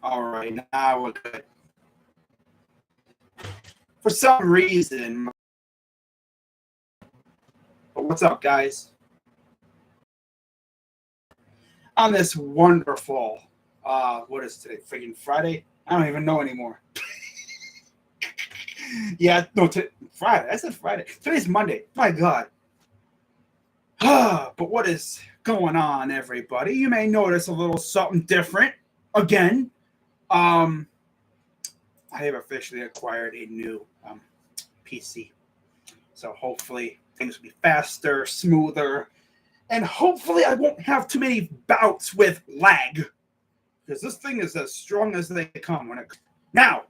All right, now we're good. For some reason, but what's up, guys? On this wonderful, what is today? Freaking Friday? I don't even know anymore. Yeah, no, Friday. I said Friday. Today's Monday. My God. But what is going on, everybody? You may notice a little something different. Again, I have officially acquired a new PC. So hopefully things will be faster, smoother, and hopefully I won't have too many bouts with lag. Because this thing is as strong as they come when it comes. Now,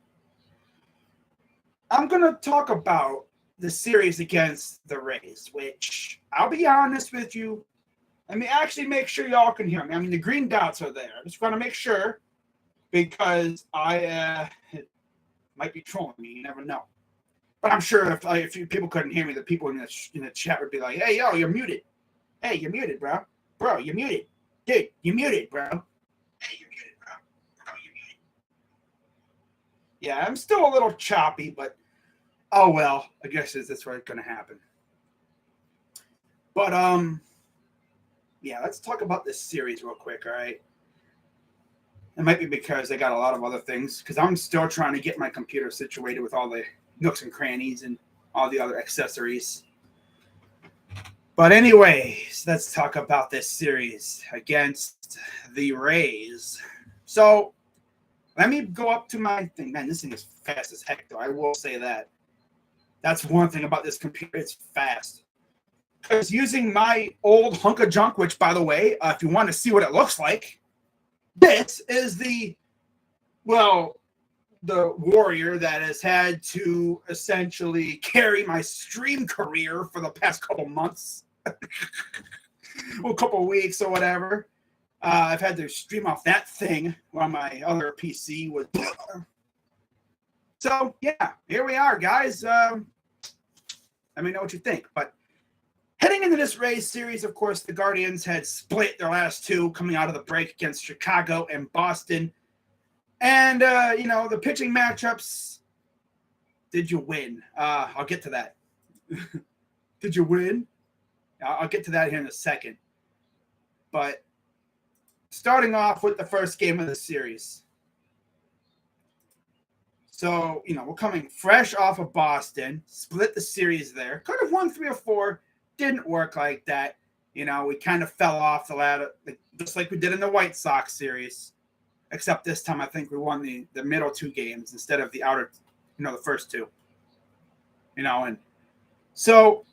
I'm going to talk about the series against the Rays, which I'll be honest with you. Let me actually make sure y'all can hear me. I mean, the green dots are there. I just want to make sure because it might be trolling me. You never know. But I'm sure if people couldn't hear me, the people in the chat would be like, "Hey, yo, you're muted. Hey, you're muted, bro. Bro, you're muted. Dude, you're muted, bro. Hey, you're muted, bro. Bro, you're muted." Yeah, I'm still a little choppy, but oh well. I guess that's what's going to happen. But yeah, let's talk about this series real quick, all right? It might be because I got a lot of other things, because I'm still trying to get my computer situated with all the nooks and crannies and all the other accessories. But anyways, let's talk about this series against the Rays. So let me go up to my thing. Man, this thing is fast as heck, though. I will say that. That's one thing about this computer. It's fast. Because using my old hunk of junk, which, by the way, if you want to see what it looks like, this is the warrior that has had to essentially carry my stream career for the past couple months. Well, a couple weeks or whatever. I've had to stream off that thing while my other PC was. So, yeah, here we are, guys. Let me know what you think. But heading into this Rays series, of course, the Guardians had split their last two coming out of the break against Chicago and Boston. And, the pitching matchups, did you win? I'll get to that. Did you win? I'll get to that here in a second. But starting off with the first game of the series. So, we're coming fresh off of Boston, split the series there. Could have won 3 or 4. Didn't work like that. We kind of fell off the ladder, just like we did in the White Sox series. Except this time, I think we won the middle 2 games instead of the outer, the first 2. And so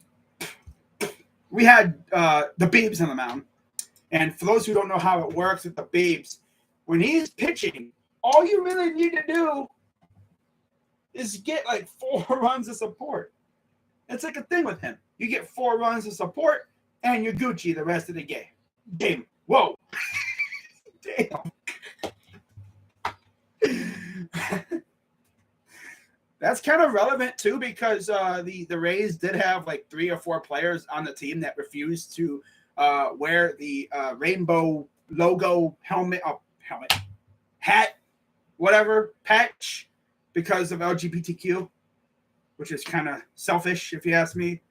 we had the Beebs on the mound. And for those who don't know how it works with the Beebs, when he's pitching, all you really need to do is get like 4 runs of support. It's like a thing with him. You get 4 runs of support, and you're Gucci the rest of the game. Whoa. Damn. That's kind of relevant too, because the Rays did have like 3 or 4 players on the team that refused to wear the rainbow logo hat, whatever, patch because of LGBTQ, which is kind of selfish if you ask me.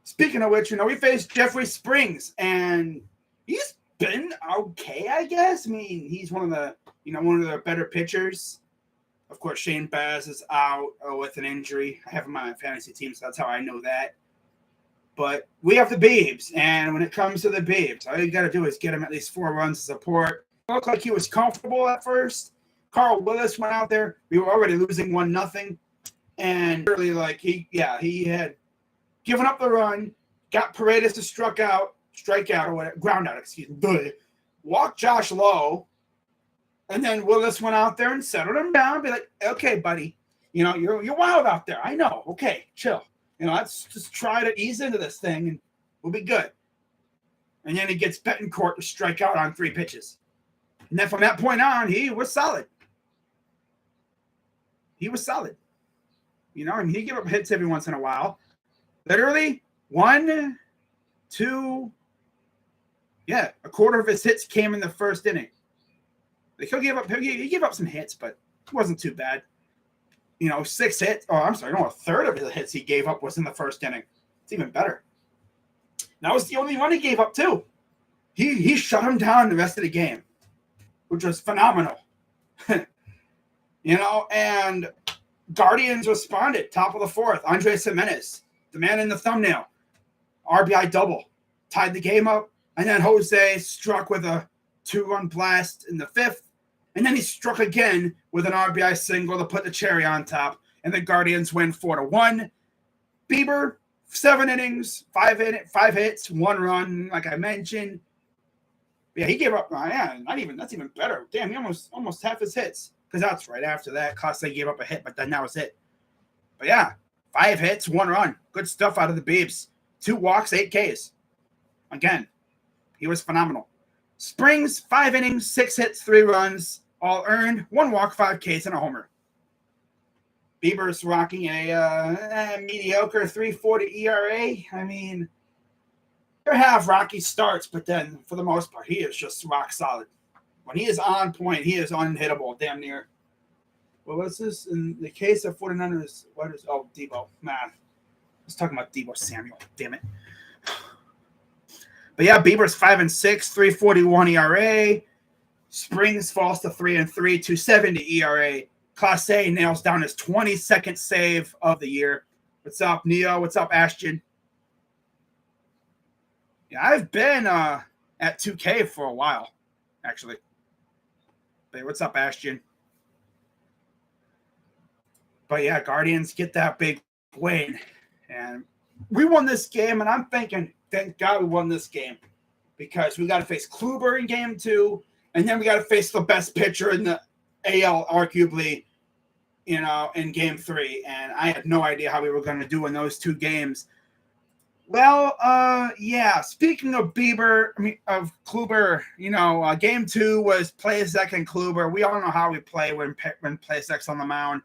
Speaking of which, we faced Jeffrey Springs, and he's been okay, I guess. I mean, he's one of the better pitchers. Of course, Shane Baz is out with an injury. I have him on my fantasy team, so that's how I know that. But we have the Beebs, and when it comes to the Beebs, all you got to do is get him at least 4 runs of support. It looked like he was comfortable at first. Carl Willis went out there. We were already losing 1-0, and really, he had given up the run, got Paredes to strike out or whatever, ground out, walked Josh Lowe, and then Willis went out there and settled him down. Be like, okay, buddy, you're wild out there. I know. Okay, chill. Let's just try to ease into this thing, and we'll be good. And then he gets Betancourt to strike out on 3 pitches. And then from that point on, he was solid. He gave up hits every once in a while. Literally 1, 2, a quarter of his hits came in the first inning. Like he gave up some hits, but it wasn't too bad. 6 hits. Oh, I'm sorry. No, a third of the hits he gave up was in the first inning. It's even better. That was the only one he gave up too. He shut him down the rest of the game, which was phenomenal. And Guardians responded. Top of the fourth, Andres Jimenez, the man in the thumbnail, RBI double, tied the game up. And then Jose struck with a 2-run blast in the fifth. And then he struck again with an RBI single to put the cherry on top. And the Guardians win 4-1. Bieber, 7 innings, 5 hits, 1 run, like I mentioned. Yeah, he gave up. That's even better. Damn, he almost half his hits. Because that's right after that. Clase gave up a hit, but then that was it. But yeah, 5 hits, 1 run. Good stuff out of the Biebs. 2 walks, 8 Ks. Again, he was phenomenal. Springs, 5 innings, 6 hits, 3 runs, all earned, 1 walk, 5 Ks, and a homer. Bieber's rocking a mediocre 3.40 ERA. I mean, there have rocky starts, but then for the most part, he is just rock solid. When he is on point, he is unhittable, damn near. What was this? In the case of 49ers, Debo. Man, I was talking about Debo Samuel. Damn it. But yeah, Bieber's 5-6, 3.41 ERA. Springs falls to 3-3, 2.70 ERA. Clase nails down his 22nd save of the year. What's up, Neo? What's up, Ashton? Yeah, I've been at 2K for a while, actually. But what's up, Ashton? But yeah, Guardians get that big win. And we won this game, and I'm thinking, thank God we won this game. Because we got to face Kluber in game 2, and then we got to face the best pitcher in the AL, arguably, in game 3. And I had no idea how we were going to do in those 2 games. Well, yeah, speaking of Kluber, game 2 was Plesac and Kluber. We all know how we play when Plesac's on the mound.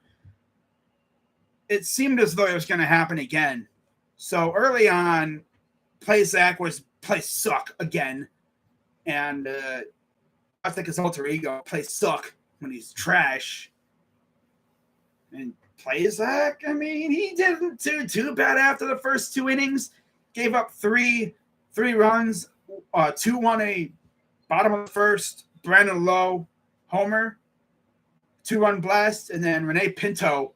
It seemed as though it was going to happen again. So early on, Plesac play suck again. And I think his alter ego, play suck when he's trash. And Plesac, I mean, he didn't do too bad after the first 2 innings. Gave up three runs, 2-1 a bottom of the first, Brandon Lowe, homer, 2-run blast, and then Rene Pinto,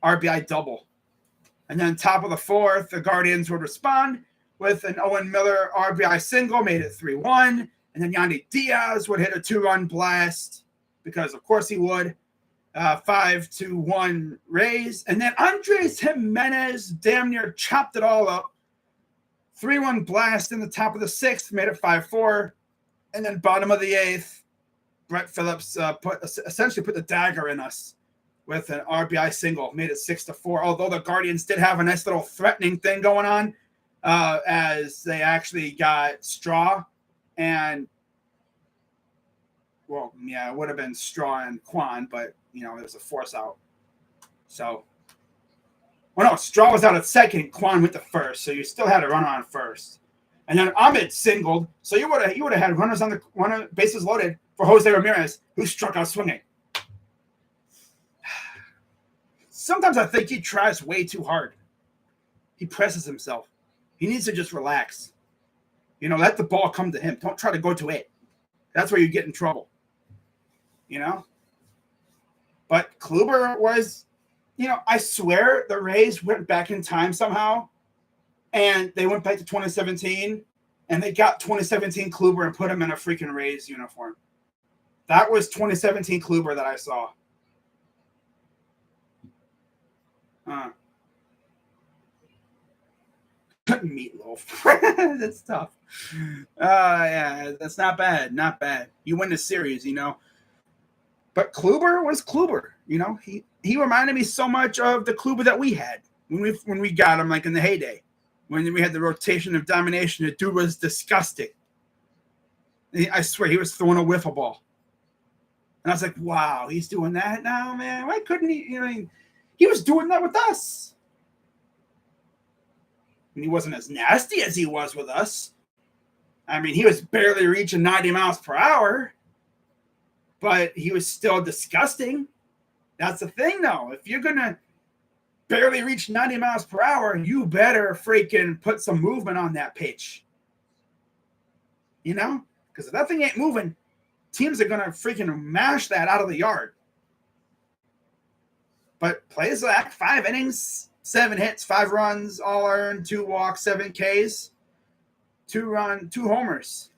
RBI double. And then top of the fourth, the Guardians would respond with an Owen Miller RBI single, made it 3-1. And then Yandy Diaz would hit a 2-run blast because, of course, he would. 5-1 Rays. And then Andres Jimenez damn near chopped it all up. 3-1 blast in the top of the 6th, made it 5-4. And then bottom of the 8th, Brett Phillips essentially put the dagger in us with an RBI single, made it 6-4. Although the Guardians did have a nice little threatening thing going on as they actually got Straw and, well, yeah, it would have been Straw and Quan, but, it was a force out. So, well, no, Straw was out at second. Quan went to first, so you still had a runner on first. And then Ahmed singled, so you would have had runners on the bases loaded for Jose Ramirez, who struck out swinging. Sometimes I think he tries way too hard. He presses himself. He needs to just relax. Let the ball come to him. Don't try to go to it. That's where you get in trouble. But Kluber was, I swear the Rays went back in time somehow, and they went back to 2017, and they got 2017 Kluber and put him in a freaking Rays uniform. That was 2017 Kluber that I saw. Meatloaf. That's tough. Yeah, that's not bad. Not bad. You win the series, But Kluber was Kluber. He reminded me so much of the Kluber that we had when we got him, like in the heyday, when we had the rotation of domination. The dude was disgusting. I swear he was throwing a wiffle ball, and I was like, "Wow, he's doing that now, man. Why couldn't he? He was doing that with us. And he wasn't as nasty as he was with us. I mean, he was barely reaching 90 miles per hour." but he was still disgusting. That's the thing, though. If you're going to barely reach 90 miles per hour, you better freaking put some movement on that pitch. You know? Because if that thing ain't moving, teams are going to freaking mash that out of the yard. But plays like 5 innings, 7 hits, 5 runs, all earned, 2 walks, 7 Ks, 2 homers.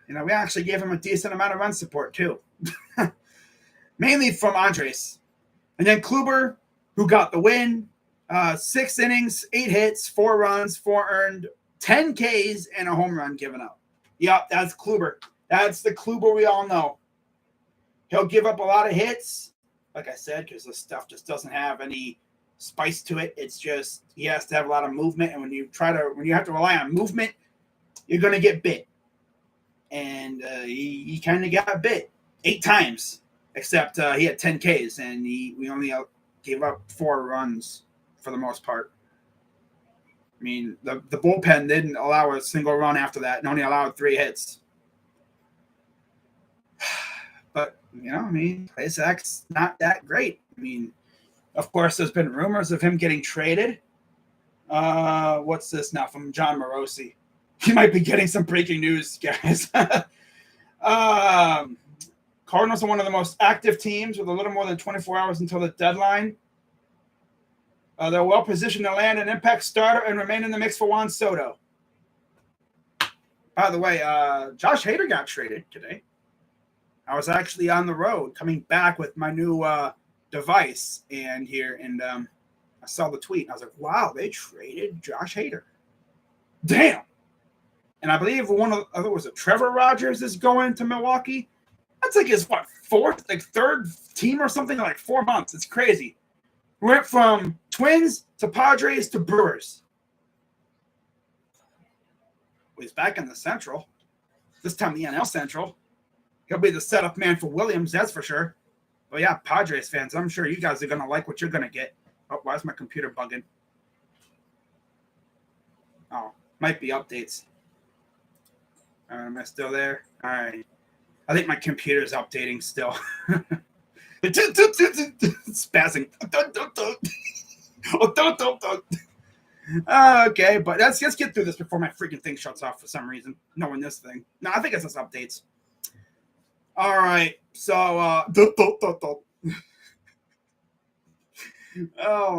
You know, we actually gave him a decent amount of run support, too. Mainly from Andres. And then Kluber, who got the win. 6 innings, 8 hits, 4 runs, 4 earned, 10 Ks, and a home run given up. Yep, that's Kluber. That's the Kluber we all know. He'll give up a lot of hits, like I said, because this stuff just doesn't have any spice to it. It's just he has to have a lot of movement, and when you have to rely on movement, you're going to get bit. And he kind of got bit 8 times. Except he had 10 Ks, and we only gave up 4 runs for the most part. I mean, the bullpen didn't allow a single run after that and only allowed 3 hits. But, you know, I mean, Plesac not that great. I mean, of course, there's been rumors of him getting traded. What's this now from John Morosi? He might be getting some breaking news, guys. Cardinals are one of the most active teams with a little more than 24 hours until the deadline. They're well positioned to land an impact starter and remain in the mix for Juan Soto. By the way, Josh Hader got traded today. I was actually on the road coming back with my new device and I saw the tweet. And I was like, wow, they traded Josh Hader. Damn. And I believe Trevor Rogers is going to Milwaukee. That's like his, third team or something in like 4 months. It's crazy. We went from Twins to Padres to Brewers. Well, he's back in the Central. This time the NL Central. He'll be the setup man for Williams, that's for sure. But yeah, Padres fans, I'm sure you guys are going to like what you're going to get. Oh, why is my computer bugging? Oh, might be updates. Am I still there? All right. I think my computer is updating still. It's spazzing. Okay, but let's get through this before my freaking thing shuts off for some reason. Knowing this thing. No, I think it's just updates. All right, so oh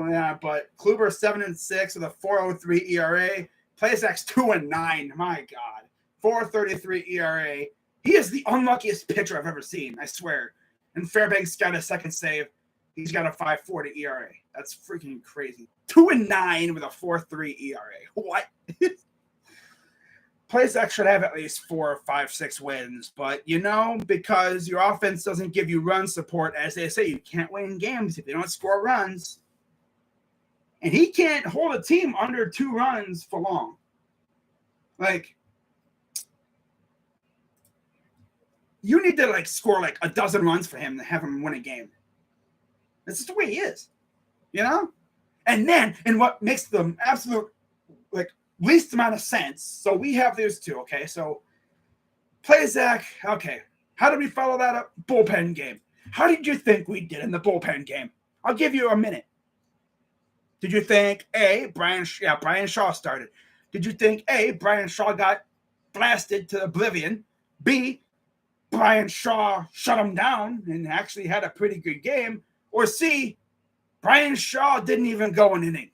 yeah, but Kluber 7-6 with a 4.03 ERA. Plesac 2-9. My God, 4.33 ERA. He is the unluckiest pitcher I've ever seen, I swear. And Fairbanks got a second save. He's got a 5.40 ERA. That's freaking crazy. 2-9 with a 4.3 ERA. What? Plesac should have at least 4, 5, 6 wins. But, because your offense doesn't give you run support, as they say, you can't win games if they don't score runs. And he can't hold a team under 2 runs for long. You need to score a dozen runs for him to have him win a game. That's just the way he is, And what makes the absolute least amount of sense. So we have those 2. Okay, so Plesac. Okay, how did we follow that up? Bullpen game. How did you think we did in the bullpen game? I'll give you a minute. Did you think Brian Shaw started? Did you think Brian Shaw got blasted to oblivion? B, Brian Shaw shut him down and actually had a pretty good game. Or C, Brian Shaw didn't even go an inning.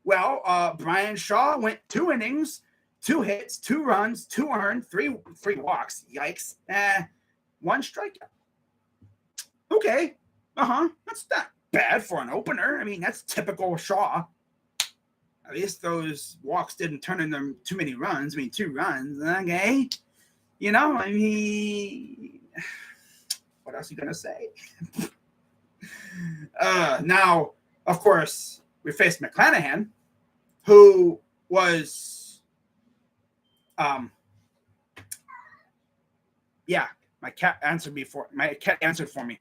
Well, Brian Shaw went 2 innings, 2 hits, 2 runs, 2 earned, 3 walks. Yikes. 1 strikeout. Okay. That's not bad for an opener. I mean, that's typical Shaw. At least those walks didn't turn into too many runs. I mean, 2 runs. Okay. What else are you going to say? Now, of course, we faced McClanahan, who was, my cat answered for me.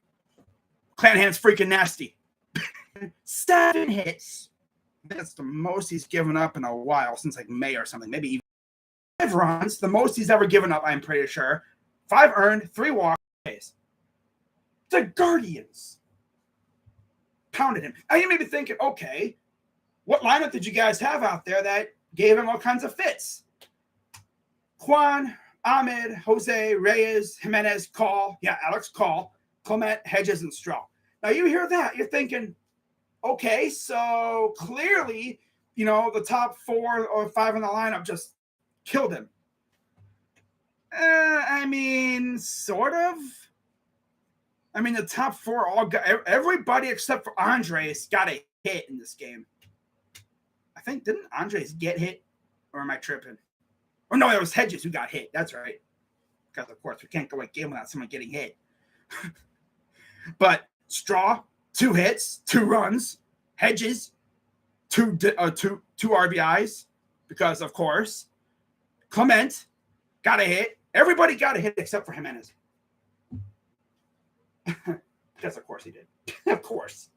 McClanahan's freaking nasty. 7 hits. That's the most he's given up in a while, since May or something. Maybe even runs, the most he's ever given up, I'm pretty sure. 5 earned, 3 walks. The Guardians pounded him. Now you may be thinking, okay, what lineup did you guys have out there that gave him all kinds of fits? Juan, Ahmed, Jose, Reyes, Jimenez, Call, Alex Call, Clement, Hedges, and Straw. Now you hear that, you're thinking, okay, so clearly, the top 4 or 5 in the lineup just killed him. I mean, sort of. I mean, the top 4 all got, everybody except for Andres got a hit in this game. I think, didn't Andres get hit? Or am I tripping? Or no, it was Hedges who got hit. That's right. Because, of course, we can't go a game without someone getting hit. But Straw, 2 hits, 2 runs. Hedges, 2 RBIs. Because, of course. Clement got a hit. Everybody got a hit except for Jimenez. Yes, of course he did. Of course.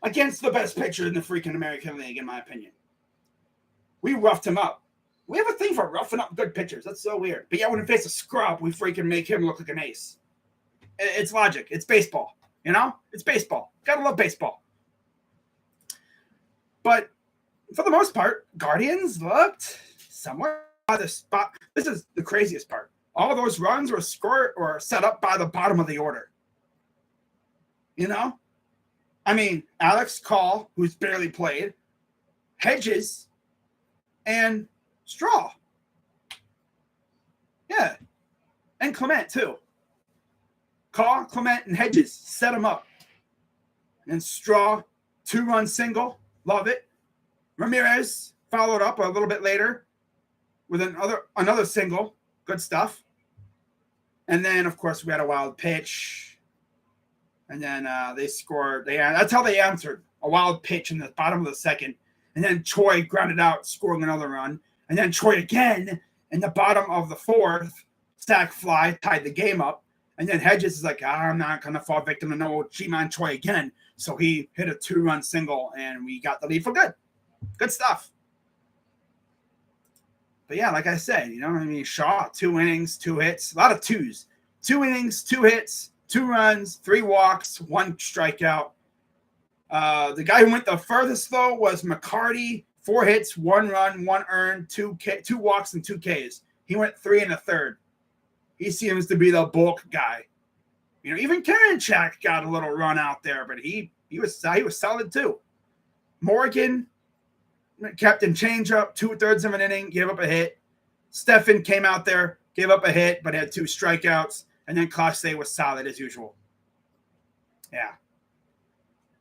Against the best pitcher in the freaking American League, in my opinion. We roughed him up. We have a thing for roughing up good pitchers. That's so weird. But yeah, when we face a scrub, we freaking make him look like an ace. It's logic. It's baseball. It's baseball. Gotta love baseball. But for the most part, Guardians looked somewhere by the spot. This is the craziest part. All those runs were scored or set up by the bottom of the order. I mean, Alex Call, who's barely played, Hedges, and Straw. Yeah. And Clement, too. Call, Clement, and Hedges set him up. And Straw, 2-run single. Love it. Ramirez followed up a little bit later with another single. Good stuff. And then, of course, we had a wild pitch. And then they scored. That's how they answered. A wild pitch in the bottom of the second. And then Choi grounded out, scoring another run. And then Choi again in the bottom of the 4th. Sack fly, tied the game up. And then Hedges is like, I'm not going to fall victim to no G-Man Choi again. So he hit a 2-run single, and we got the lead for good. Good stuff. But yeah, like I said, Shaw, 2 innings, 2 hits, a lot of 2s. 2 innings, 2 hits, 2 runs, 3 walks, 1 strikeout. The guy who went the furthest, though, was McCarty. 4 hits, 1 run, 1 earned, 2 walks, and 2 Ks. He went 3 1/3. He seems to be the bulk guy. Even Karinchak got a little run out there, but he was solid too. Morgan kept in changeup, 2/3 of an inning, gave up a hit. Stefan came out there, gave up a hit, but had 2 strikeouts. And then Clase was solid as usual. Yeah.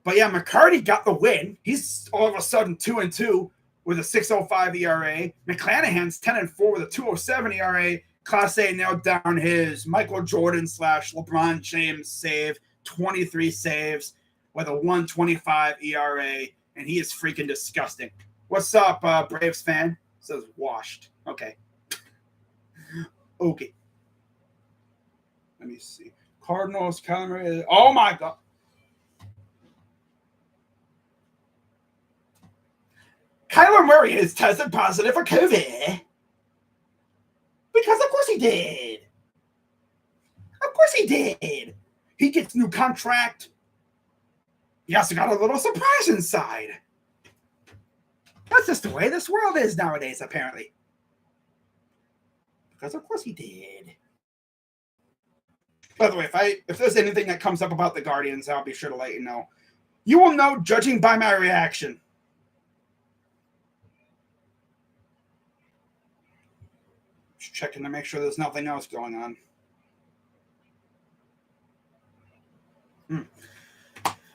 But yeah, McCarty got the win. He's all of a sudden 2-2 with a 6.05 ERA. McClanahan's 10-4 with a 2.07 ERA. Clase nailed down his Michael Jordan / LeBron James save, 23 saves with a 1.25 ERA, and he is freaking disgusting. What's up, Braves fan? It says washed. Okay. Okay. Let me see. Cardinals, Kyler. Oh my God. Kyler Murray has tested positive for COVID. Because of course he did. Of course he did. He gets new contract. He also got a little surprise inside. That's just the way this world is nowadays, apparently. Because of course he did. By the way, if there's anything that comes up about the Guardians, I'll be sure to let you know. You will know judging by my reaction. Just checking to make sure there's nothing else going on.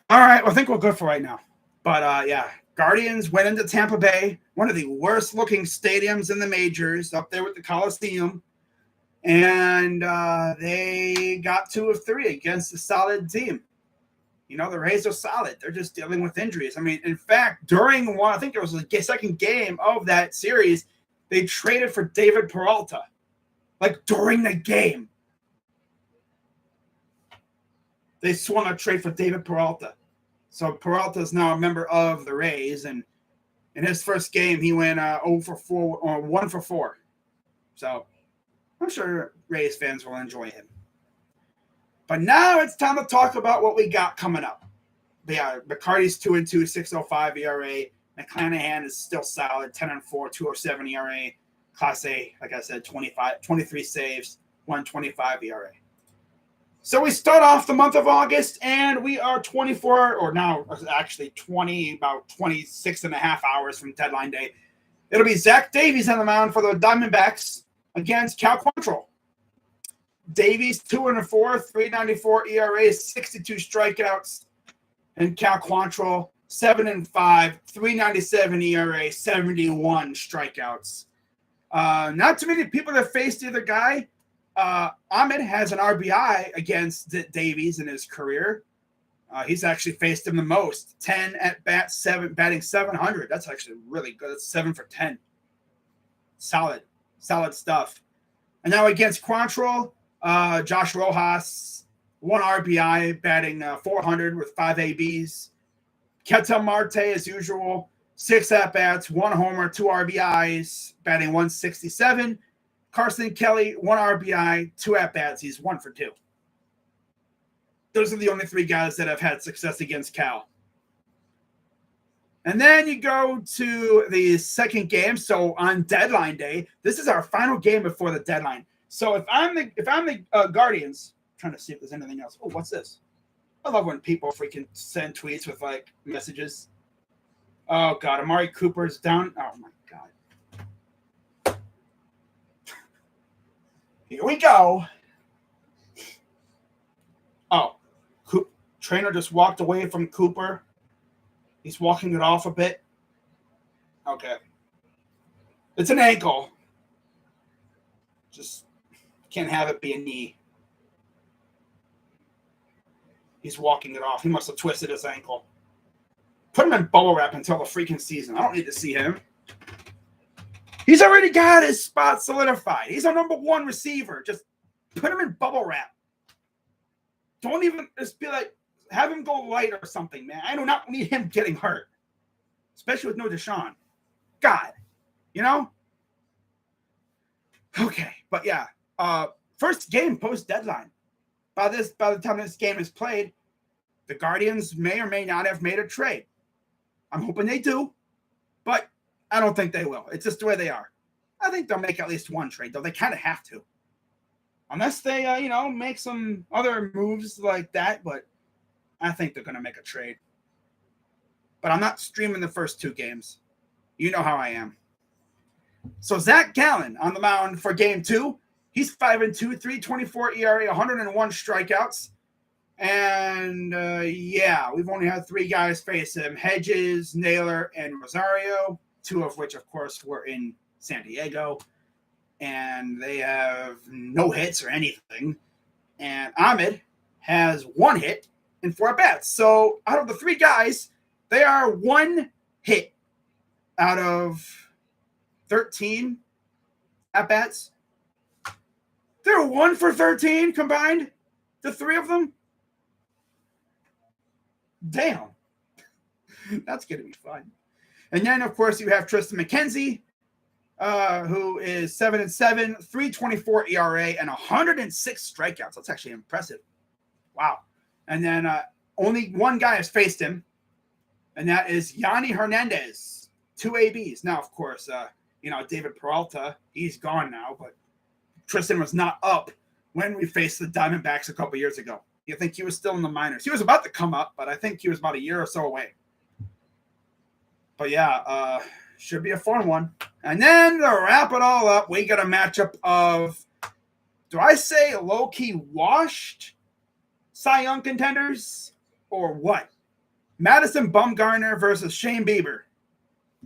All right, well, I think we're good for right now. But, yeah, Guardians went into Tampa Bay, one of the worst-looking stadiums in the majors, up there with the Coliseum. And they got 2 of 3 against a solid team. The Rays are solid. They're just dealing with injuries. I mean, in fact, during one, I think it was the second game of that series, they traded for David Peralta. Like, during the game. They swung a trade for David Peralta. So Peralta is now a member of the Rays, and In his first game, he went 0 for 4 or 1 for 4. So I'm sure Rays fans will enjoy him. But now it's time to talk about what we got coming up. Yeah, McCarty's 2-2, 6.05 ERA. McClanahan is still solid, 10-4, 2.07 ERA. Class A, like I said, 23 saves, 1.25 ERA. So we start off the month of August, and we are 24, or now actually 20, about 26 and a half hours from deadline day. It'll be Zach Davies on the mound for the Diamondbacks against Cal Quantrill. Davies, 2-4, 3.94 ERA, 62 strikeouts. And Cal Quantrill, 7-5, 3.97 ERA, 71 strikeouts. Not too many people that faced either guy. Ahmed has an RBI against Davies in his career. He's actually faced him the most. 10 at bat, batting 700. That's actually really good. That's 7 for 10. Solid stuff. And now against Quantrill, Josh Rojas, 1 RBI, batting 400 with 5 ABs. Ketel Marte, as usual, 6 at-bats, 1 homer, 2 RBIs, batting 167. Carson Kelly, 1 RBI, 2 at-bats. He's 1 for 2. Those are the only 3 guys that have had success against Cal. And then you go to the second game. So on deadline day, this is our final game before the deadline. So if I'm the Guardians, trying to see if there's anything else. Oh, what's this? I love when people freaking send tweets with like messages. Oh God, Amari Cooper's down. Oh my God. Here we go. Oh, trainer just walked away from Cooper. He's walking it off a bit. Okay. It's an ankle. Just can't have it be a knee. He's walking it off. He must have twisted his ankle. Put him in bubble wrap until the freaking season. I don't need to see him. He's already got his spot solidified. He's our number 1 receiver. Just put him in bubble wrap. Don't even just be like, have him go light or something, man. I do not need him getting hurt. Especially with no Deshaun. God. You know? Okay. But yeah. First game post-deadline. By the time this game is played, the Guardians may or may not have made a trade. I'm hoping they do, but I don't think they will. It's just the way they are. I think they'll make at least 1 trade, though. They kind of have to. Unless they, make some other moves like that, but I think they're going to make a trade. But I'm not streaming the first 2 games. You know how I am. So Zach Gallen on the mound for game 2. He's 5-2, 3.24 ERA, 101 strikeouts. And, we've only had 3 guys face him. Hedges, Naylor, and Rosario, 2 of which, of course, were in San Diego. And they have no hits or anything. And Ahmed has 1 hit and 4 at-bats. So out of the 3 guys, they are 1 hit out of 13 at-bats. They're 1 for 13 combined, the 3 of them. Damn. That's going to be fun. And then, of course, you have Tristan McKenzie, who is 7-7, 3.24 ERA, and 106 strikeouts. That's actually impressive. Wow. And then only 1 guy has faced him, and that is Yanni Hernandez, 2 ABs. Now, of course, David Peralta, he's gone now, but Tristan was not up when we faced the Diamondbacks a couple years ago. You think he was still in the minors. He was about to come up, but I think he was about a year or so away. But yeah, should be a fun one. And then to wrap it all up, we got a matchup of, do I say low-key washed Cy Young contenders or what? Madison Bumgarner versus Shane Bieber.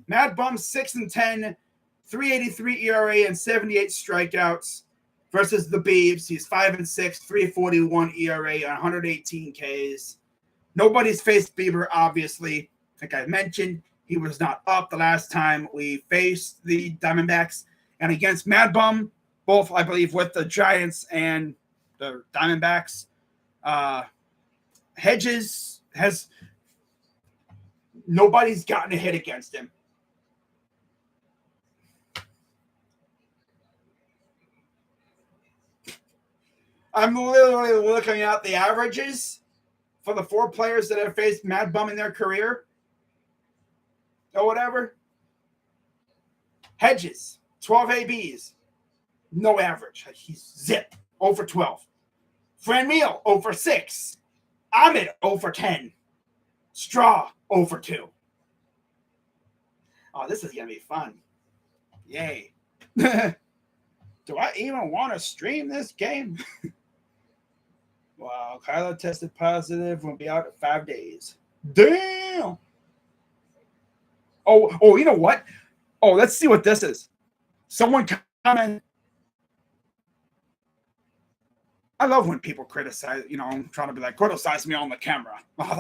Mad Bum 6-10, 3.83 ERA and 78 strikeouts versus the Biebs. He's 5-6, 3.41 ERA on 118 Ks. Nobody's faced Bieber, obviously. Like I mentioned, he was not up the last time we faced the Diamondbacks. And against Mad Bum, both, I believe, with the Giants and the Diamondbacks, Hedges has – nobody's gotten a hit against him. I'm literally looking at the averages for the 4 players that have faced Mad Bum in their career or whatever. Hedges, 12 ABs, no average. He's zip, 0 for 12. Franmil, 0 for 6. Ahmed, 0 for 10. Straw, 0 for 2. Oh, this is going to be fun. Yay. Do I even want to stream this game? Wow, Kylo tested positive. Will be out in 5 days. Damn. Oh, you know what? Oh, let's see what this is. Someone comment. I love when people criticize, trying to be like, criticize me on the camera. I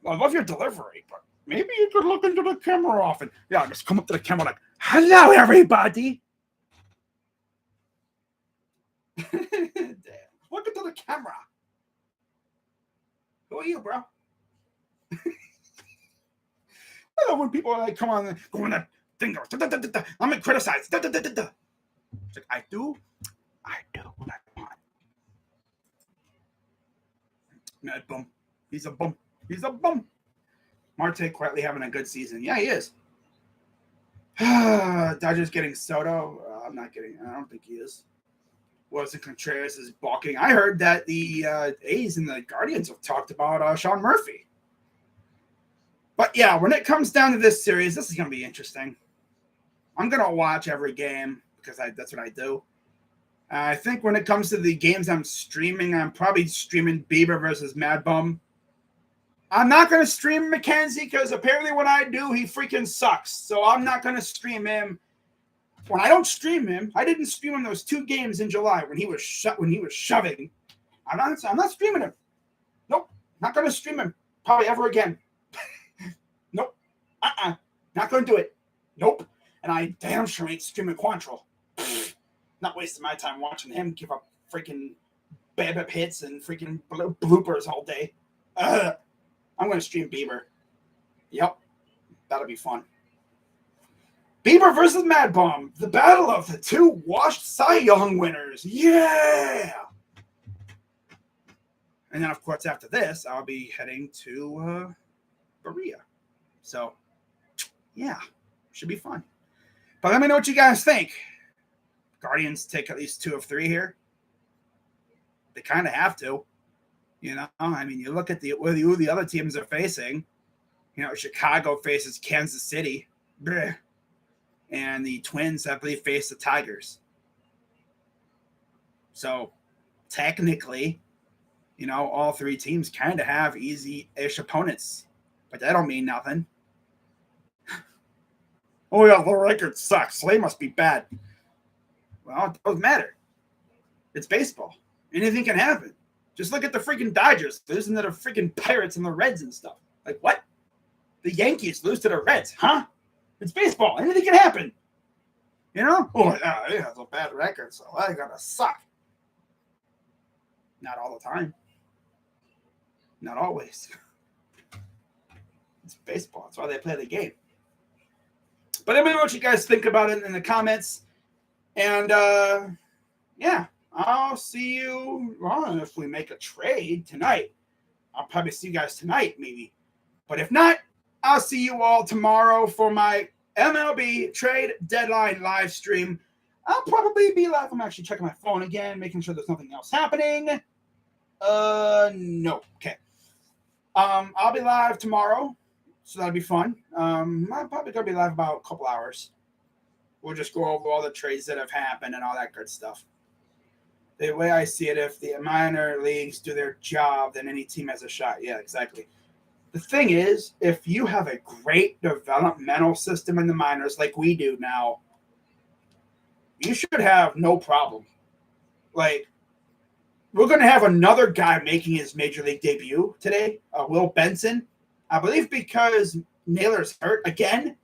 love your delivery, but maybe you could look into the camera often. Yeah, just come up to the camera like, hello, everybody. Damn. Look into the camera. Who are you, bro? I love when people are like, come on, go on that thing goes. Da, da, da, da, da. I'm gonna criticize. Da, da, da, da, da. It's like, I do what I want. Mad Bum. He's a bum. Marte quietly having a good season. Yeah, he is. Dodgers getting Soto. I don't think he is. Wilson Contreras is balking. I heard that the A's and the Guardians have talked about Sean Murphy. But yeah, when it comes down to this series, this is going to be interesting. I'm going to watch every game because that's what I do. I think when it comes to the games I'm streaming, I'm probably streaming Bieber versus Mad Bum. I'm not going to stream McKenzie because apparently when I do, he freaking sucks. So I'm not going to stream him. When I don't stream him, I didn't stream him those 2 games in July when he was shoving. I'm not streaming him. Nope, not going to stream him probably ever again. Nope. Not going to do it. Nope. And I damn sure ain't streaming Quantrill. Not wasting my time watching him give up freaking BABIP hits and freaking bloopers all day. I'm going to stream Bieber. Yep. That'll be fun. Bieber versus Mad Bum. The battle of the 2 washed Cy Young winners. Yeah! And then, of course, after this, I'll be heading to Berea. So, yeah, should be fun. But let me know what you guys think. Guardians take at least 2 of 3 here. They kind of have to. I mean, you look at who the other teams are facing. Chicago faces Kansas City. Bleh. And the Twins, I believe, face the Tigers. So, technically, all 3 teams kind of have easy-ish opponents. But that don't mean nothing. Oh, yeah, the record sucks. So they must be bad. Well, it doesn't matter. It's baseball. Anything can happen. Just look at the freaking Dodgers losing to the freaking Pirates and the Reds and stuff. Like, what? The Yankees lose to the Reds, huh? It's baseball. Anything can happen. Oh, yeah, it has a bad record, so I gotta suck. Not all the time. Not always. It's baseball. That's why they play the game. But let me know what you guys think about it in the comments. And, yeah, I'll see you if we make a trade tonight. I'll probably see you guys tonight, maybe. But if not, I'll see you all tomorrow for my MLB trade deadline live stream. I'll probably be live. I'm actually checking my phone again, making sure there's nothing else happening. No. Okay. I'll be live tomorrow, so that'll be fun. I'm probably going to be live about a couple hours. We'll just go over all the trades that have happened and all that good stuff. The way I see it, if the minor leagues do their job, then any team has a shot. Yeah, exactly. The thing is, if you have a great developmental system in the minors like we do now, you should have no problem. Like, we're going to have another guy making his major league debut today, Will Benson. I believe because Naylor's hurt again.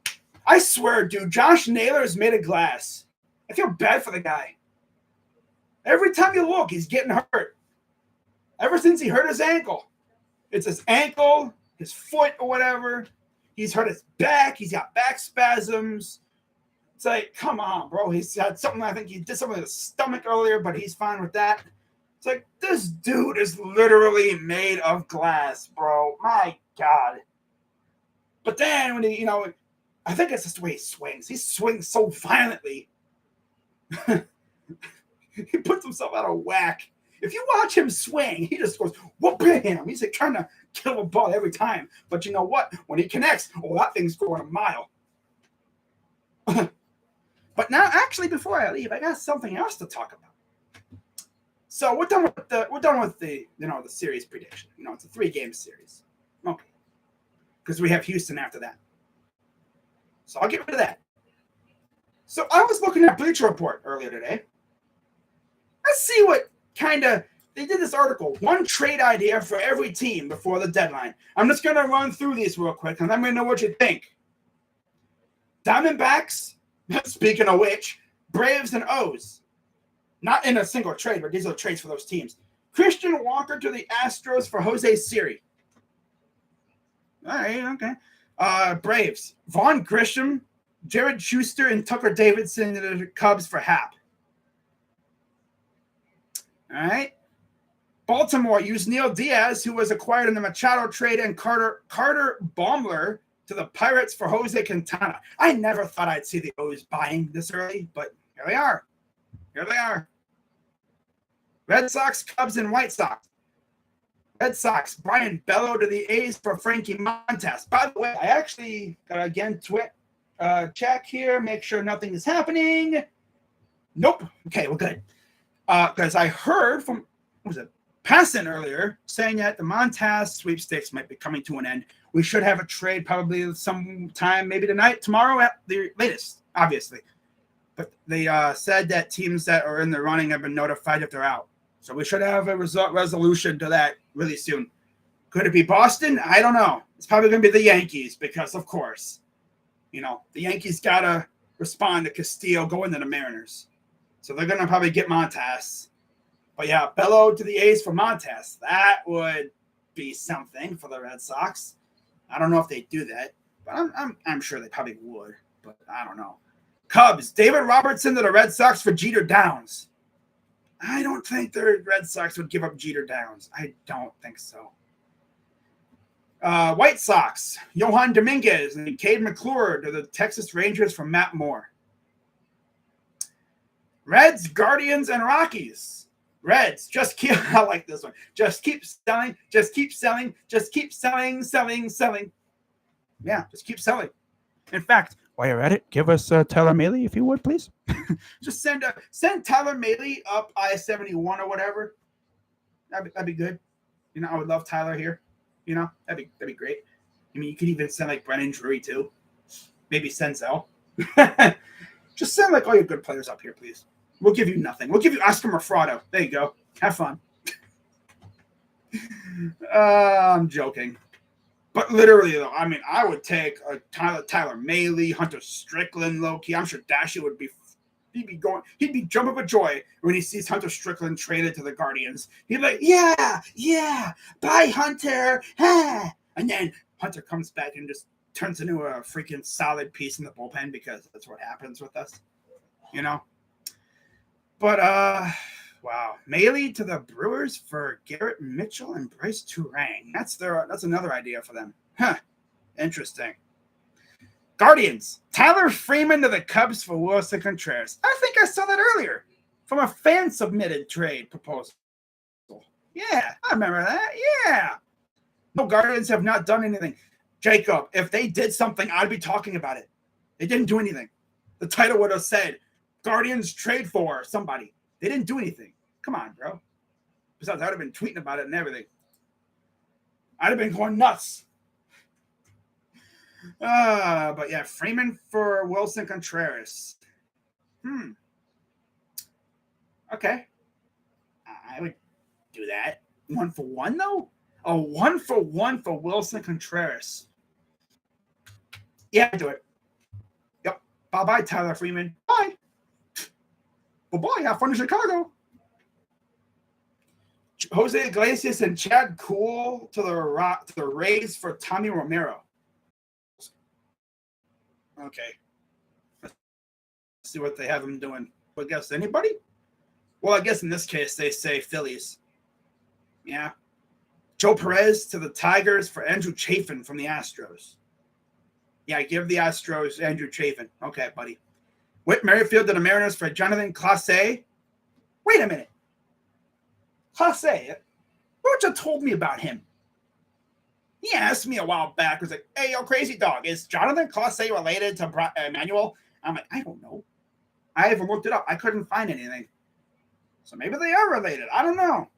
I swear, dude, Josh Naylor's made of glass. I feel bad for the guy. Every time you look, he's getting hurt. Ever since he hurt his ankle. It's his ankle, his foot, or whatever. He's hurt his back. He's got back spasms. It's like, come on, bro. He's had something, I think he did something with his stomach earlier, but he's fine with that. It's like, this dude is literally made of glass, bro. My God. But then when he, I think it's just the way he swings. He swings so violently. He puts himself out of whack. If you watch him swing, he just goes, whoop him. He's like trying to kill a ball every time. But you know what? When he connects, that thing's going a mile. But now, actually, before I leave, I got something else to talk about. So we're done with the the series prediction. It's a 3-game series. Okay. Because we have Houston after that. So I'll get rid of that. So I was looking at Bleacher Report earlier today. Let's see what they did this article, one trade idea for every team before the deadline. I'm just going to run through these real quick, and I'm going to know what you think. Diamondbacks, speaking of which, Braves and O's. Not in a single trade, but these are trades for those teams. Christian Walker to the Astros for Jose Siri. All right, okay. Braves, Vaughn Grisham, Jared Schuster, and Tucker Davidson to the Cubs for Hap. All right. Baltimore used Neil Diaz, who was acquired in the Machado trade, and Carter Baumler to the Pirates for Jose Quintana. I never thought I'd see the O's buying this early, but here they are. Here they are. Red Sox, Cubs, and White Sox. Red Sox, Brian Bello to the A's for Frankie Montas. By the way, I actually got to again check here, make sure nothing is happening. Nope. Okay, we're good. Because I heard from, Passon earlier saying that the Montas sweepstakes might be coming to an end. We should have a trade probably sometime, maybe tonight, tomorrow at the latest, obviously. But they said that teams that are in the running have been notified if they're out. So we should have a resolution to that really soon. Could it be Boston? I don't know. It's probably going to be the Yankees because, of course, the Yankees got to respond to Castillo going to the Mariners. So they're going to probably get Montas. But yeah, Bello to the A's for Montas. That would be something for the Red Sox. I don't know if they do that, but I'm sure they probably would. But I don't know. Cubs, David Robertson to the Red Sox for Jeter Downs. I don't think the Red Sox would give up Jeter Downs. I don't think so. White Sox, Johan Dominguez and Cade McClure to the Texas Rangers for Matt Moore. Reds, Guardians, and Rockies. Reds, I like this one. Just keep selling, just keep selling, just keep selling. Yeah, just keep selling. In fact, while you're at it, give us Tyler Mahle, if you would, please. Just send Tyler Mahle up I-71 or whatever. That'd be good. I would love Tyler here. That'd be great. I mean, you could even send like Brennan Drury too. Maybe Senzel. Just send like all your good players up here, please. We'll give you nothing. We'll give you Oscar Mafrado. There you go. Have fun. I'm joking. But literally, though, I mean, I would take a Tyler Mahle, Hunter Strickland, low-key. I'm sure Dashy would be he'd be jumping for joy when he sees Hunter Strickland traded to the Guardians. He'd be like, yeah, bye, Hunter. Ah. And then Hunter comes back and just turns into a freaking solid piece in the bullpen because that's what happens with us, But, wow. Mahle to the Brewers for Garrett Mitchell and Bryce Turang. That's another idea for them. Huh. Interesting. Guardians. Tyler Freeman to the Cubs for Wilson Contreras. I think I saw that earlier from a fan-submitted trade proposal. Yeah, I remember that. Yeah. No, Guardians have not done anything. Jacob, if they did something, I'd be talking about it. They didn't do anything. The title would have said, Guardians trade for somebody. They didn't do anything. Come on, bro. Besides, I would have been tweeting about it and everything. I'd have been going nuts. But yeah, Freeman for Wilson Contreras. Okay. I would do that. 1-for-1, though? A 1-for-1 for Wilson Contreras. Yeah, I'd do it. Yep. Bye-bye, Tyler Freeman. Bye. Bye-bye. Have fun in Chicago. Jose Iglesias and Chad Kuhl to the Rays for Tommy Romero. Okay. Let's see what they have him doing. I guess anybody? Well, I guess in this case, they say Phillies. Yeah. Joe Perez to the Tigers for Andrew Chafin from the Astros. Yeah, give the Astros Andrew Chafin. Okay, buddy. Whit Merrifield to the Mariners for Jonathan Clase. Wait a minute. Clase. Rocha told me about him. He asked me a while back. He was like, hey, yo, crazy dog, is Jonathan Clase related to Emmanuel? I'm like, I don't know. I haven't looked it up. I couldn't find anything. So maybe they are related. I don't know.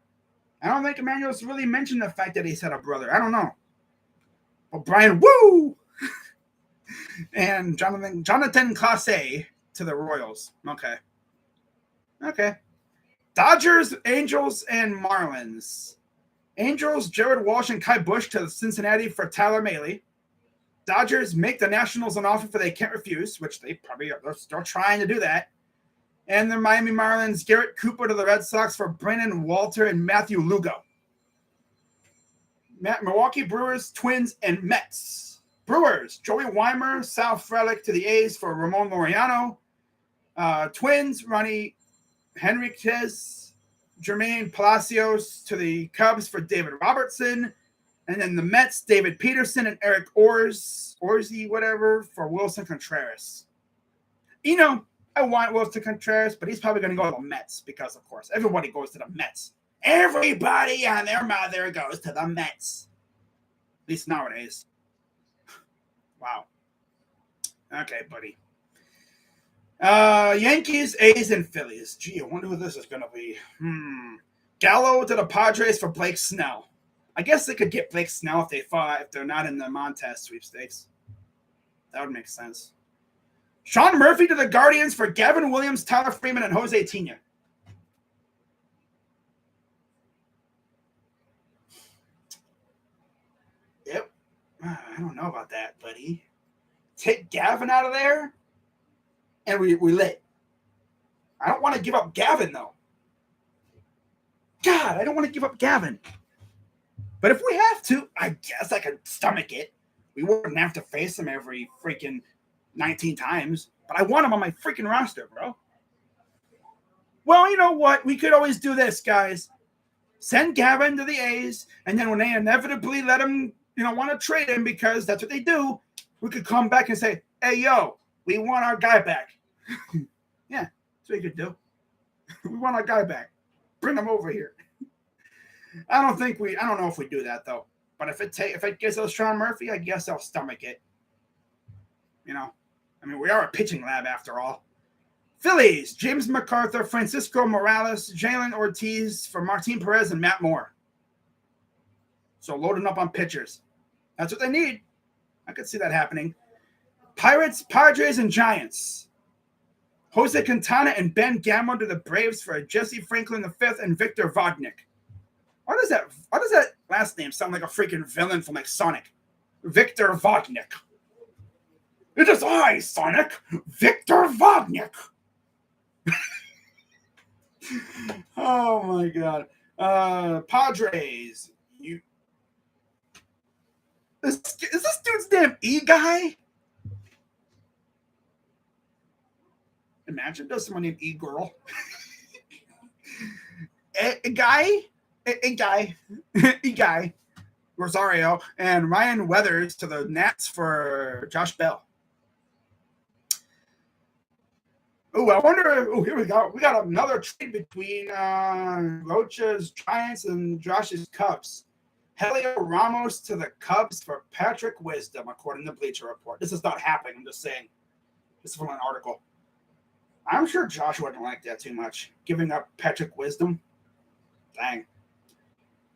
I don't think Emmanuel's really mentioned the fact that he's had a brother. I don't know. But Brian Woo and Jonathan Clase to the Royals. Okay. Dodgers, Angels, and Marlins. Angels, Jared Walsh and Kai Bush to Cincinnati for Tyler Mahle. Dodgers make the Nationals an offer they can't refuse, which they probably are still trying to do that. And the Miami Marlins, Garrett Cooper to the Red Sox for Brandon Walter and Matthew Lugo. Milwaukee Brewers, Twins, and Mets. Brewers, Joey Weimer, Sal Frelick to the A's for Ramon Laureano. Twins, Ronnie Henriquez, Jermaine Palacios to the Cubs for David Robertson. And then the Mets, David Peterson and Eric Orsey, whatever, for Wilson Contreras. You know, I want Wilson Contreras, but he's probably going to go to the Mets because, of course, everybody goes to the Mets. Everybody and their mother goes to the Mets. At least nowadays. Wow. Okay, buddy. Yankees, A's, and Phillies. Gee, I wonder who this is going to be. Gallo to the Padres for Blake Snell. I guess they could get Blake Snell if they're not in the Montez sweepstakes. That would make sense. Sean Murphy to the Guardians for Gavin Williams, Tyler Freeman, and Jose Tina. Yep. I don't know about that, buddy. Take Gavin out of there, and we lit. I don't want to give up Gavin, though. God, I don't want to give up Gavin. But if we have to, I guess I could stomach it. We wouldn't have to face him every freaking 19 times. But I want him on my freaking roster, bro. Well, you know what? We could always do this, guys. Send Gavin to the A's, and then when they inevitably let him, want to trade him because that's what they do, we could come back and say, hey, yo, we want our guy back. Yeah, that's what you could do. We want our guy back. Bring him over here. I don't know if we do that, though. But if it gives us Sean Murphy, I guess I'll stomach it. We are a pitching lab after all. Phillies, James MacArthur, Francisco Morales, Jalen Ortiz for Martin Perez and Matt Moore. So loading up on pitchers. That's what they need. I could see that happening. Pirates, Padres, and Giants. Jose Quintana and Ben Gammo to the Braves for Jesse Franklin V and Victor Vodnik. Why does that last name sound like a freaking villain from like Sonic? Victor Vodnik. It is I, Sonic, Victor Vodnik. Oh my God. Padres. Is this dude's name E-Guy? Imagine there's someone named E-Girl. E-Guy. Rosario and Ryan Weathers to the Nats for Josh Bell. Oh, I wonder. Oh, here we go. We got another trade between Rocha's Giants and Josh's Cubs. Helio Ramos to the Cubs for Patrick Wisdom, according to Bleacher Report. This is not happening. I'm just saying. This is from an article. I'm sure Josh wouldn't like that too much. Giving up Patrick Wisdom. Dang.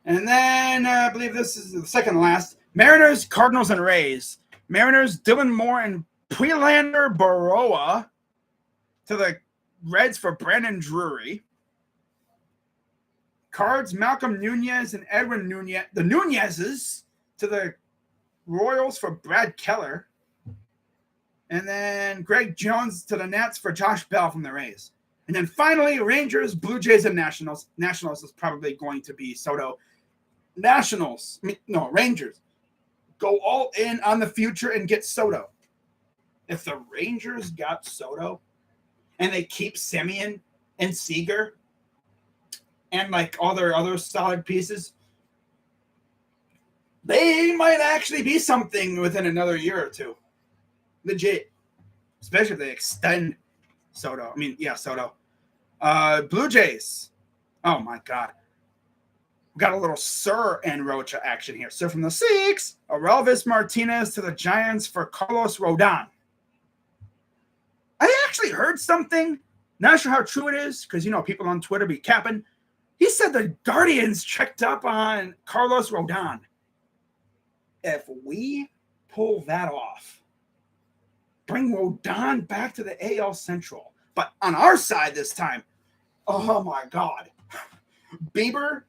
And then I believe this is the second last. Mariners, Cardinals, and Rays. Mariners, Dylan Moore and Prelander Baroa to the Reds for Brandon Drury. Cards, Malcolm Nunez and Edwin Nunez. The Nunezes to the Royals for Brad Keller. And then Greg Jones to the Nats for Josh Bell from the Rays. And then finally, Rangers, Blue Jays, and Nationals. Nationals is probably going to be Soto. Rangers. Go all in on the future and get Soto. If the Rangers got Soto and they keep Semien and Seager, and like all their other solid pieces, they might actually be something within another year or two. Legit. Especially if they extend Soto. Soto. Blue Jays. Oh my God. We got a little Sir and Rocha action here. So from the Six, Aurelvis Martinez to the Giants for Carlos Rodon. I actually heard something, not sure how true it is, because people on Twitter be capping. He said the Guardians checked up on Carlos Rodon. If we pull that off, bring Rodon back to the AL Central, but on our side this time, oh my God, Bieber,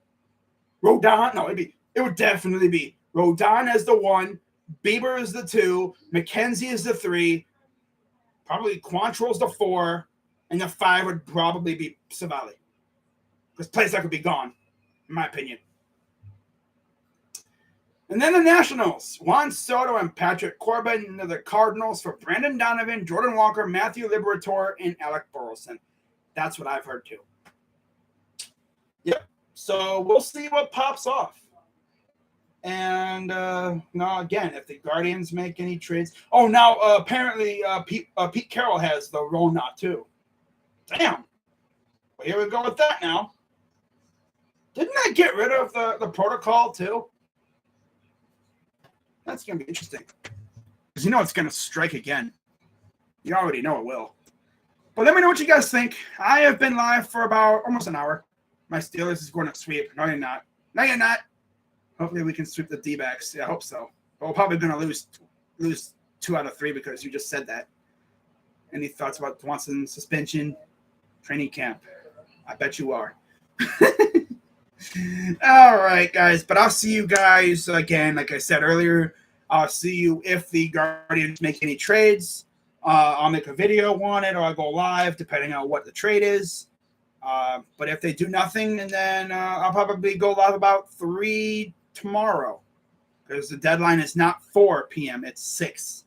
Rodon. No, it would definitely be Rodon as the 1, Bieber is the 2, McKenzie is the 3, probably Quantrill's the 4, and the 5 would probably be Savali. This place that could be gone, in my opinion. And then the Nationals, Juan Soto and Patrick Corbin to the Cardinals for Brandon Donovan, Jordan Walker, Matthew Liberatore, and Alec Burleson. That's what I've heard too. Yep. So we'll see what pops off. And again, if the Guardians make any trades. Oh, now apparently Pete Carroll has the Rona too. Damn. Well, here we go with that now. Didn't that get rid of the protocol too? That's going to be interesting. Because it's going to strike again. You already know it will. But let me know what you guys think. I have been live for about almost an hour. My Steelers is going to sweep. No, you're not. No, you're not. Hopefully we can sweep the D-backs. Yeah, I hope so. But we're probably going to lose 2 out of 3 because you just said that. Any thoughts about Swanson's suspension? Training camp. I bet you are. All right, guys. But I'll see you guys again. Like I said earlier, I'll see you if the Guardians make any trades. I'll make a video on it or I'll go live depending on what the trade is. But if they do nothing, and then I'll probably go live about 3 tomorrow because the deadline is not 4 p.m. It's 6.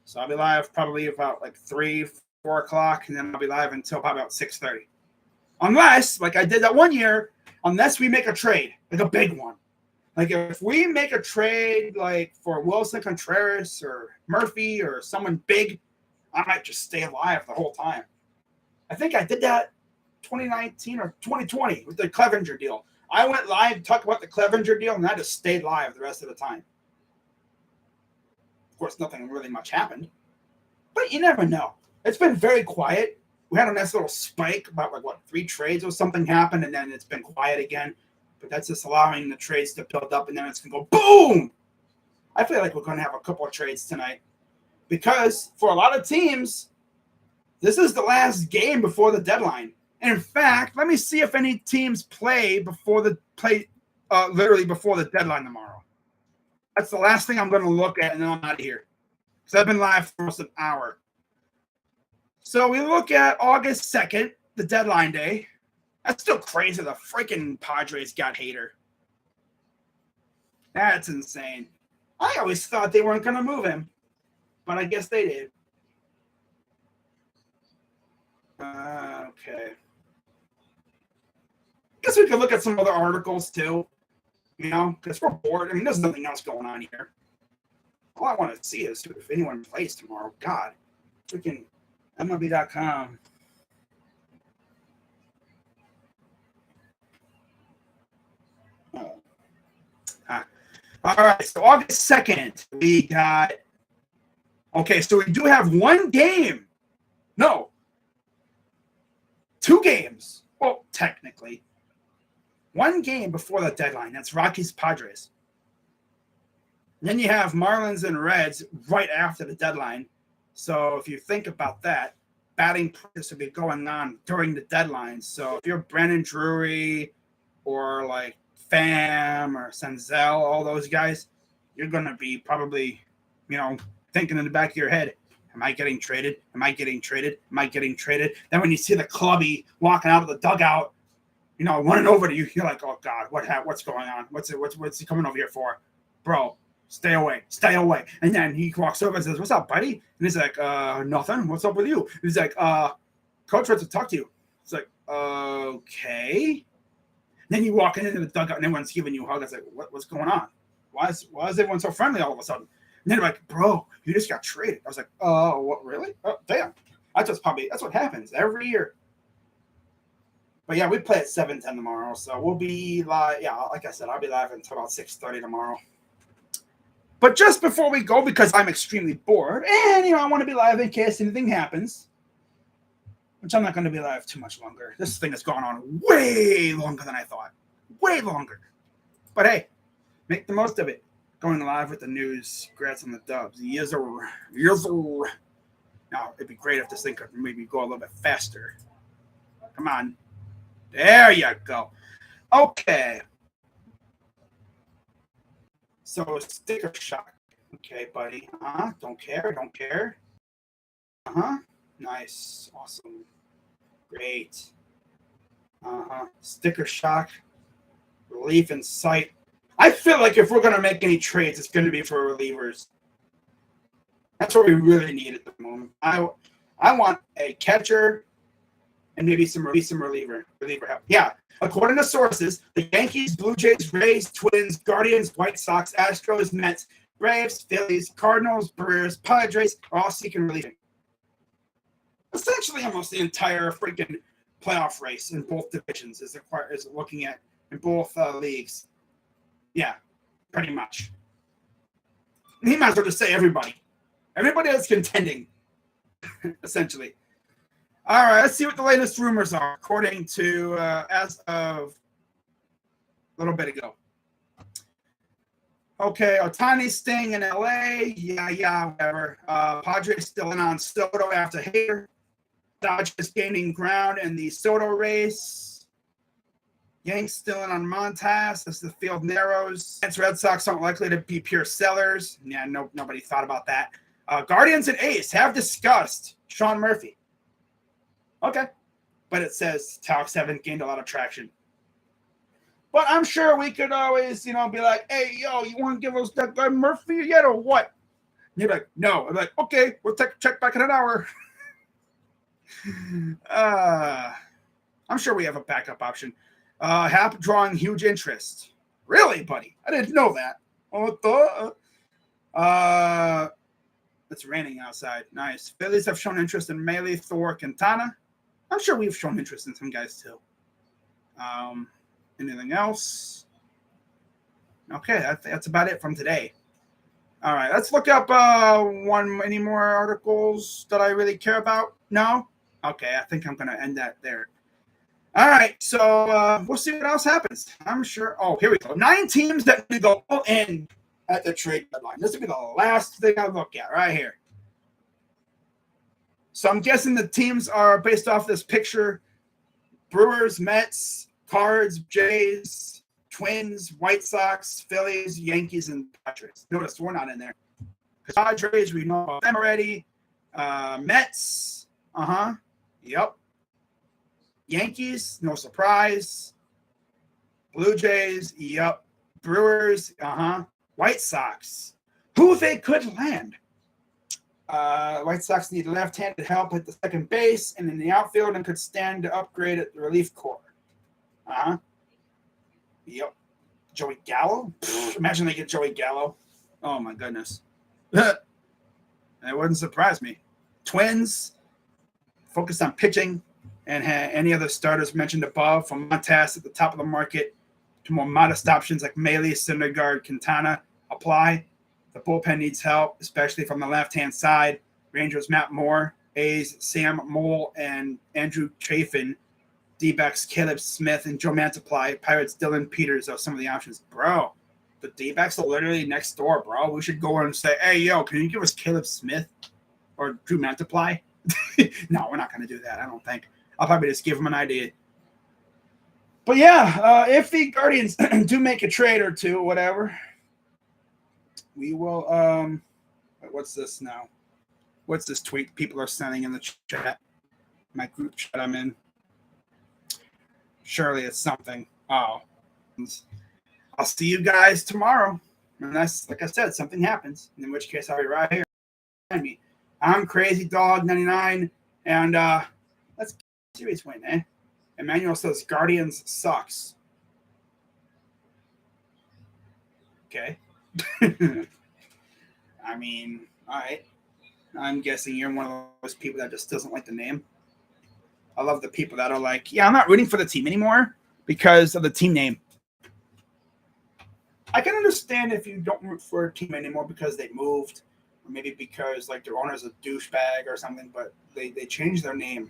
So I'll be live probably about like 3, 4 o'clock, and then I'll be live until probably about 6:30. Unless, like I did that one year, unless we make a trade, like a big one. Like if we make a trade like for Wilson Contreras or Murphy or someone big, I might just stay live the whole time. I think I did that 2019 or 2020 with the Clevenger deal. I went live, talked about the Clevenger deal, and I just stayed live the rest of the time. Of course, nothing really much happened. But you never know. It's been very quiet. We had a nice little spike about 3 trades or something happened, and then it's been quiet again. But that's just allowing the trades to build up, and then it's going to go boom! I feel like we're going to have a couple of trades tonight. Because for a lot of teams, this is the last game before the deadline. And in fact, let me see if any teams play literally before the deadline tomorrow. That's the last thing I'm going to look at, and then I'm out of here. Because I've been live for almost an hour. So we look at August 2nd, the deadline day. That's still crazy. The freaking Padres got Hader. That's insane. I always thought they weren't going to move him. But I guess they did. Okay. Guess we could look at some other articles too. Because we're bored. I mean, there's nothing else going on here. All I want to see is if anyone plays tomorrow. God. Freaking MLB.com. All right, so August 2nd, we got... Okay, so we do have 1 game. No. 2 games. Well, technically. 1 game before the deadline. That's Rockies-Padres. Then you have Marlins and Reds right after the deadline. So if you think about that, batting practice will be going on during the deadline. So if you're Brandon Drury or like Pham or Senzel, all those guys, you're going to be probably, thinking in the back of your head, am I getting traded? Am I getting traded? Am I getting traded? Then when you see the clubby walking out of the dugout, running over to you, you're like, oh God, what's going on? What's he coming over here for? Bro, stay away. And then he walks over and says, what's up, buddy? And he's like, nothing. What's up with you? He's like, coach wants to talk to you. It's like, okay. Then you walk into the dugout and everyone's giving you a hug. It's like, what's going on? Why is everyone so friendly all of a sudden? And then they're like, bro, you just got traded. I was like, oh, what, really? Oh, damn. That's what happens every year. But yeah, we play at 7:10 tomorrow, so we'll be live. Yeah, like I said, I'll be live until about 6:30 tomorrow. But just before we go, because I'm extremely bored, and I want to be live in case anything happens, which I'm not going to be live too much longer. This thing has gone on way longer than I thought, way longer. But hey, make the most of it. Going live with the news. Congrats on the dubs. Yes-sir. Now it'd be great if this thing could maybe go a little bit faster. Come on. There you go. Okay. So sticker shock. Okay, buddy. Don't care. Nice. Awesome. Great. Sticker shock. Relief in sight. I feel like if we're going to make any trades, it's going to be for relievers. That's what we really need at the moment. I want a catcher and maybe some reliever help. Yeah, according to sources, the Yankees, Blue Jays, Rays, Twins, Guardians, White Sox, Astros, Mets, Braves, Phillies, Cardinals, Brewers, Padres are all seeking relief. Essentially, almost the entire freaking playoff race in both divisions is looking at in both leagues. Yeah, pretty much. He might as well just say everybody. Everybody that's contending, essentially. All right, let's see what the latest rumors are, according to as of a little bit ago. Okay, Ohtani staying in LA. Yeah, whatever. Padres still in on Soto after Hader. Dodgers gaining ground in the Soto race. Yanks still in on Montas as the field narrows. Red Sox aren't likely to be pure sellers. Yeah, nobody thought about that. Guardians and A's have discussed Sean Murphy. Okay. But it says talks haven't gained a lot of traction. But I'm sure we could always, be like, hey, yo, you want to give us that guy Murphy yet or what? And you're like, no. I'm like, okay, we'll check back in an hour. I'm sure we have a backup option. Hap drawing huge interest. Really, buddy? I didn't know that. It's raining outside. Nice. Phillies have shown interest in Melee, Thor, Quintana. I'm sure we've shown interest in some guys too. Anything else? Okay, that's about it from today. All right, let's look up any more articles that I really care about. No? Okay, I think I'm going to end that there. All right, so we'll see what else happens. I'm sure. Oh, here we go. 9 teams that need to go all in at the trade deadline. This will be the last thing I look at right here. So I'm guessing the teams are based off this picture. Brewers, Mets, Cards, Jays, Twins, White Sox, Phillies, Yankees, and Padres. Notice we're not in there. Padres, we know about them already. Mets, yep. Yankees, no surprise. Blue Jays, yep. Brewers, White Sox, who they could land. White Sox need left-handed help at the second base and in the outfield and could stand to upgrade at the relief corps. Yep. Joey Gallo? Imagine they get Joey Gallo. Oh, my goodness. That wouldn't surprise me. Twins, focused on pitching, and any other starters mentioned above, from Montas at the top of the market to more modest options like Melee, Syndergaard, Quintana apply. The bullpen needs help, especially from the left-hand side. Rangers, Matt Moore. A's, Sam Mole and Andrew Chafin. D-backs, Caleb Smith and Joe Mantiply. Pirates, Dylan Peters are some of the options. Bro, the D-backs are literally next door, bro. We should go and say, hey, yo, can you give us Caleb Smith or Drew Mantiply? No, we're not going to do that, I don't think. I'll probably just give them an idea. But yeah, if the Guardians do make a trade or two, whatever, we will. What's this now? What's this tweet people are sending in the chat? My group chat I'm in. Surely it's something. Oh, I'll see you guys tomorrow. Unless, like I said, something happens. In which case, I'll be right here. I'm Crazy Dog 99, and let's get a series win, eh? Emmanuel says Guardians sucks. Okay. I mean, all right. I'm guessing you're one of those people that just doesn't like the name. I love the people that are like, yeah, I'm not rooting for the team anymore because of the team name. I can understand if you don't root for a team anymore because they moved, or maybe because like their owner's a douchebag or something, but they changed their name.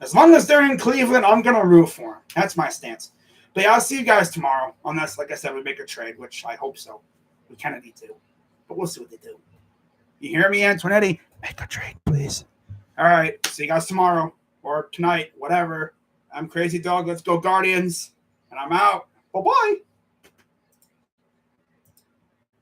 As long as they're in Cleveland, I'm going to root for them. That's my stance. But yeah, I'll see you guys tomorrow. Unless, like I said, we make a trade, which I hope so. We kind of need to. But we'll see what they do. You hear me, Antoinetti? Make a trade, please. All right. See you guys tomorrow or tonight, whatever. I'm Crazy Dog. Let's go, Guardians. And I'm out. Bye-bye.